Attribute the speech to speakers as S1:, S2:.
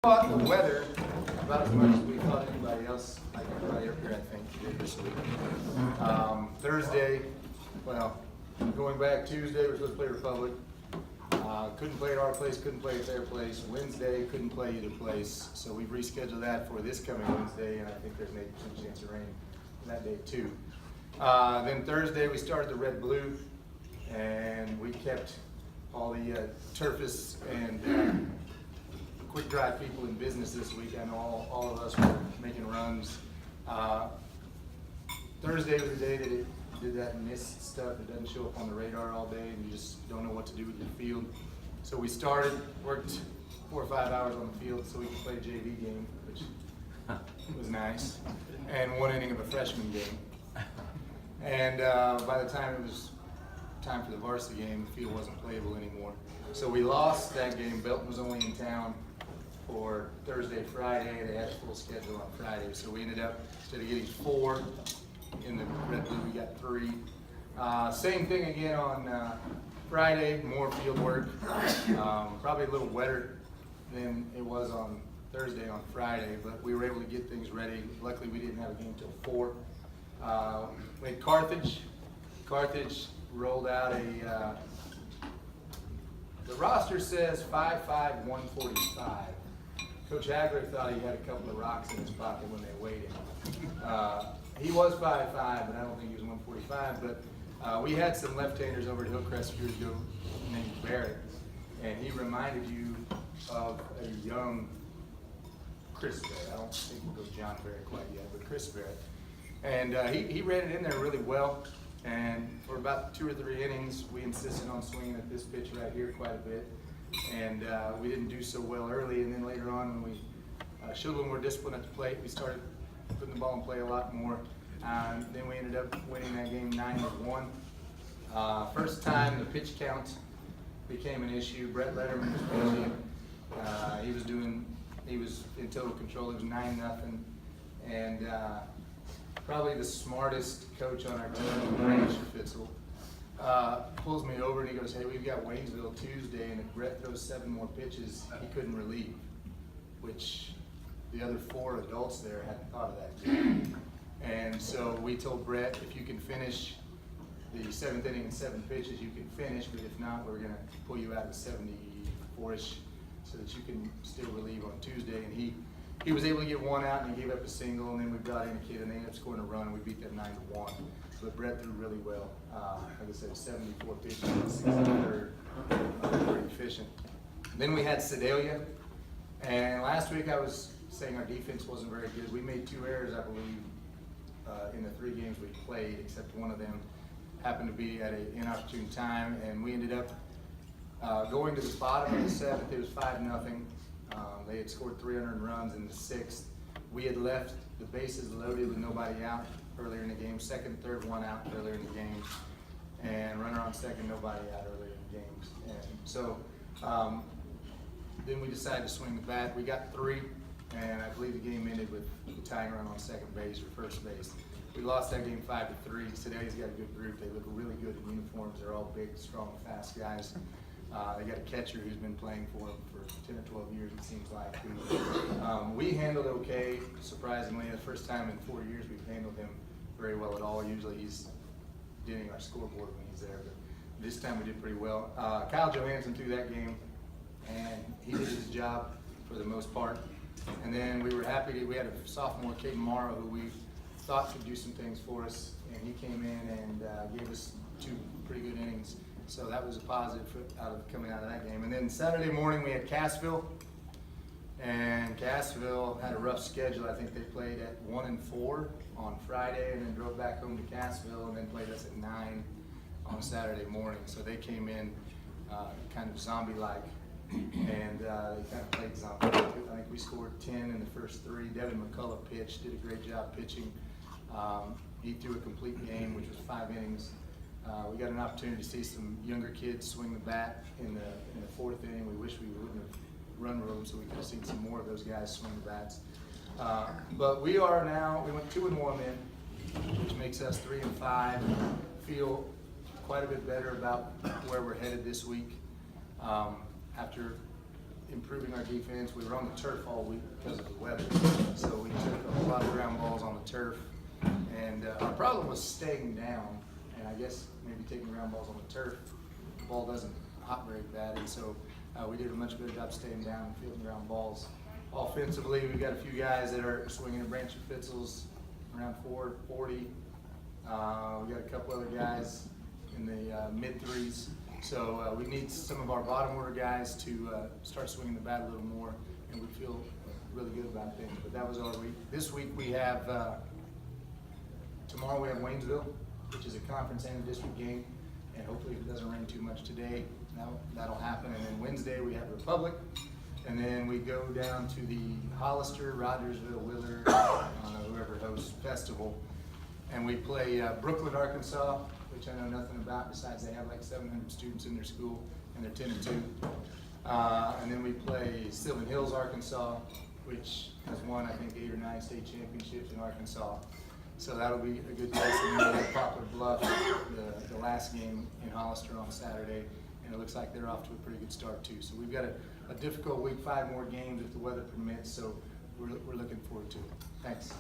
S1: Thought the weather about as much as we thought anybody else, like everybody up here, I think, did this week. Thursday, well, going back Tuesday, we're supposed to play Republic. Couldn't play at our place, couldn't play at their place. Wednesday, couldn't play either place. So we've rescheduled that for this coming Wednesday, and I think there's an 80% chance of rain that day too. Then Thursday, we started the red-blue, and we kept all the turfists and quick drive people in business this week. I know all of us were making runs. Thursday was the day that it did that mist stuff. It doesn't show up on the radar all day, and you just don't know what to do with your field. So we worked 4 or 5 hours on the field so we could play a JV game, which was nice, and 1 inning of a freshman game. And by the time it was time for the varsity game, the field wasn't playable anymore. So we lost that game. Belton was only in town for Thursday, Friday. They had a full schedule on Friday. So we ended up, instead of getting 4 in the red blue, we got 3. Same thing again on Friday, more field work. Probably a little wetter than it was on Thursday on Friday, but we were able to get things ready. Luckily, we didn't have a game till 4. We had Carthage. Carthage rolled out the roster says 5'5", 145. Coach Hagler thought he had a couple of rocks in his pocket when they weighed him. He was 5'5", but I don't think he was 145. But we had some left-handers over at Hillcrest years ago named Barrett, and he reminded you of a young Chris Barrett. I don't think we'll go John Barrett quite yet, but Chris Barrett. And he ran it in there really well. And for about 2 or 3 innings, we insisted on swinging at this pitch right here quite a bit. And we didn't do so well early. And then later on, when we showed a little more discipline at the plate, we started putting the ball in play a lot more. Then we ended up winning that game 9-1. First time the pitch count became an issue. Brett Letterman was pitching. He was in total control. It was 9-0. And probably the smartest coach on our team, Ryan Schaffitzel, pulls me over and he goes, "Hey, we've got Waynesville Tuesday, and if Brett throws 7 more pitches, he couldn't relieve," which the other 4 adults there hadn't thought of that yet. And so we told Brett, if you can finish the 7th inning in 7 pitches, you can finish, but if not, we're going to pull you out of 74-ish so that you can still relieve on Tuesday. And he was able to get 1 out, and he gave up a single, and then we brought in a kid, and they ended up scoring a run, and we beat them 9-1. But Brett threw really well. Like I said, 74 pitches, 600, pretty efficient. Then we had Sedalia, and last week I was saying our defense wasn't very good. We made 2 errors, I believe, in the 3 games we played, except one of them happened to be at an inopportune time, and we ended up going to the bottom of the 7th. It was 5-0. They had scored 300 runs in the 6th. We had left the bases loaded with nobody out earlier in the game. 2nd, 3rd, 1 out earlier in the game. And runner on 2nd, nobody out earlier in the games. And so then we decided to swing the bat. We got 3, and I believe the game ended with the tying run on 2nd base or 1st base. We lost that game 5-3. Today's got a good group. They look really good in uniforms. They're all big, strong, fast guys. They got a catcher who's been playing for them for 10 or 12 years, it seems like. We handled okay, surprisingly. The first time in 4 years we've handled him very well at all. Usually he's getting our scoreboard when he's there, but this time we did pretty well. Kyle Johansson threw that game, and he did his job for the most part. And then we were happy we had a sophomore, Caden Morrow, who we thought could do some things for us, and he came in and gave us 2 pretty good innings. So that was a positive coming out of that game. And then Saturday morning we had Cassville, and Cassville had a rough schedule. I think they played at 1-4 on Friday, and then drove back home to Cassville, and then played us at 9 on Saturday morning. So they came in kind of zombie-like, and they kind of played zombie. I think we scored 10 in the first 3. Devin McCullough pitched, did a great job pitching. He threw a complete game, which was 5 innings. We got an opportunity to see some younger kids swing the bat in the 4th inning. We wish we wouldn't have run room so we could have seen some more of those guys swing the bats. But we went 2-1 in, which makes us 3-5. Feel quite a bit better about where we're headed this week. After improving our defense. We were on the turf all week because of the weather, so we took a lot of ground balls on the turf. And our problem was staying down, and I guess maybe taking ground balls on the turf, the ball doesn't hop very bad, and so we did a much better job staying down and fielding ground balls. Offensively, we've got a few guys that are swinging at Branch Schaffitzels around 440. We got a couple other guys in the mid-threes. So we need some of our bottom order guys to start swinging the bat a little more, and we feel really good about things. But that was our week. This week we have, tomorrow we have Waynesville, which is a conference and a district game, and hopefully if it doesn't rain too much today, that'll happen. And then Wednesday we have Republic, and then we go down to the Hollister, Rogersville, Willard, whoever hosts festival, and we play Brooklyn, Arkansas, which I know nothing about besides they have like 700 students in their school and they're 10-2. And then we play Sylvan Hills, Arkansas, which has won I think 8 or 9 state championships in Arkansas. So that'll be a good test. And then we have Poplar Bluff, the last game in Hollister on Saturday, and it looks like they're off to a pretty good start too. So we've got a difficult week, 5 more games if the weather permits, so we're looking forward to it. Thanks.